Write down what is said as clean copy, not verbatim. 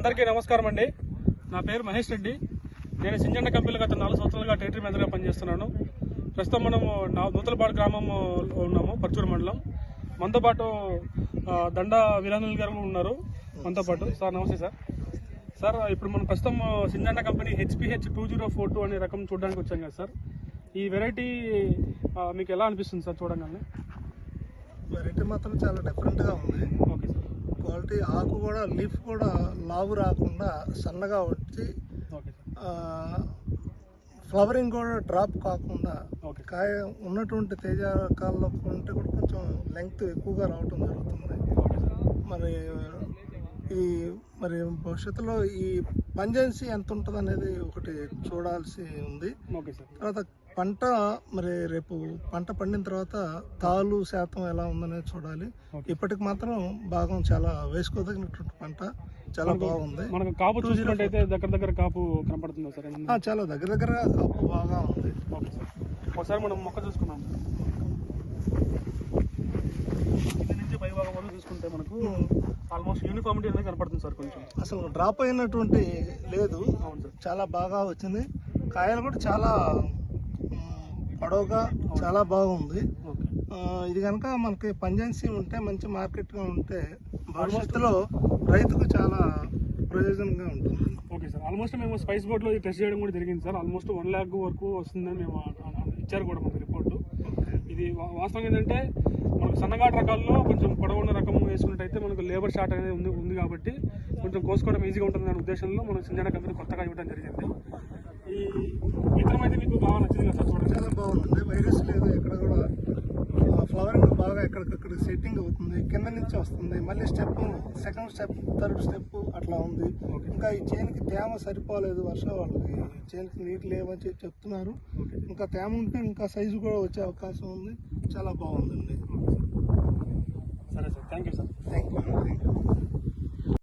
అందరికీ నమస్కారం అండి. నా పేరు మహేష్ రెడ్డి. నేను సింజండ కంపెనీలో గత 4 సంవత్సరాలుగా టెరిటరీ మేనేజర్గా పనిచేస్తున్నాను. ప్రస్తుతం మనము నూతలపాడు గ్రామంలో ఉన్నాము, పర్చూరు మండలం. మనతో పాటు దండ వీరాంజనేయులు గారు ఉన్నారు మనతో పాటు. సార్ నమస్తే సార్. సార్ ఇప్పుడు మనం ప్రస్తుతం సింజండ కంపెనీ HPH 2042 అనే రకం చూడడానికి వచ్చాం కదా సార్. ఈ వెరైటీ మీకు ఎలా అనిపిస్తుంది సార్ చూడగానే? వెరైటీ మాత్రం చాలా డిఫరెంట్గా ఉంది. Okay sir. క్వాలిటీ ఆకు కూడా లీఫ్ కూడా లావు రాకుండా సన్నగా వచ్చి ఫ్లవరింగ్ కూడా డ్రాప్ కాకుండా కాయ ఉన్నటువంటి తేజ రకాల్లో ఉంటే కూడా కొంచెం లెంగ్త్ ఎక్కువగా రావటం జరుగుతుంది. మరి భవిష్యత్తులో ఈ పంజెన్సీ ఎంత ఉంటుంది అనేది ఒకటి చూడాల్సి ఉంది. తర్వాత పంట రేపు పంట పండిన తర్వాత తాలు శాతం ఎలా ఉందనేది చూడాలి. ఇప్పటికి మాత్రం భాగం చాలా వేసుకోదగినటువంటి పంట, చాలా బాగుంది. మనకు కాపు చూసినట్టయితే దగ్గర కాపు కనపడుతుంది సార్. చాలా దగ్గర కాపు బాగా ఉంది. ఒకసారి మనం మొక్క చూసుకున్నాం, ఇది నుంచి పై భాగం వరకు చూసుకుంటే మనకు ఆల్మోస్ట్ యూనిఫామిటీ అనేది కనపడుతుంది సార్. కొంచెం అసలు డ్రాప్ అయినటువంటి లేదు. అవును సార్, చాలా బాగా వచ్చింది. కాయలు కూడా చాలా పొడవుగా చాలా బాగుంది. ఇది కనుక మనకి పంజెన్సీ ఉంటే, మంచి మార్కెట్గా ఉంటే భవిష్యత్తులో రైతుకు చాలా ప్రయోజనంగా ఉంటుంది. Okay sir. ఆల్మోస్ట్ మేము స్పైస్ బోర్డ్లో టెస్ట్ చేయడం కూడా జరిగింది సార్. ఆల్మోస్ట్ 1 lakh వరకు వస్తుందని మేము ఇచ్చారు కూడా మనకు రిపోర్టు. ఇది వాస్తవం ఏంటంటే మనకు సన్నగాటు రకాల్లో కొంచెం పొడవున్న రకం వేసుకున్నట్టయితే మనకు లేబర్ షార్ట్ అనేది ఉంది కాబట్టి కొంచెం కోసుకోవడం ఈజీగా ఉంటుంది అనే ఉద్దేశంలో మనం సింజండ కంపెనీ కొత్తగా ఇవ్వడం జరిగింది. ఈ విత్తనం అయితే మీకు బాగా నచ్చింది కదా సార్? చూడండి, చాలా బాగుంది. వైరస్ లేదు, ఎక్కడ కూడా ఫ్లవరింగ్ బాగా ఎక్కడికక్కడ సెట్టింగ్ అవుతుంది. కింద నుంచి వస్తుంది, మళ్ళీ సెకండ్ స్టెప్ థర్డ్ స్టెప్ అట్లా ఉంది. ఇంకా ఈ చేనుకి తేమ సరిపోలేదు, వాళ్ళకి చేనుకి నీళ్ళు లేవని చెప్తున్నారు. ఇంకా తేమ ఉంటే ఇంకా సైజు కూడా వచ్చే అవకాశం ఉంది. చాలా బాగుందండి. సరే sir, thank you sir. Thank you.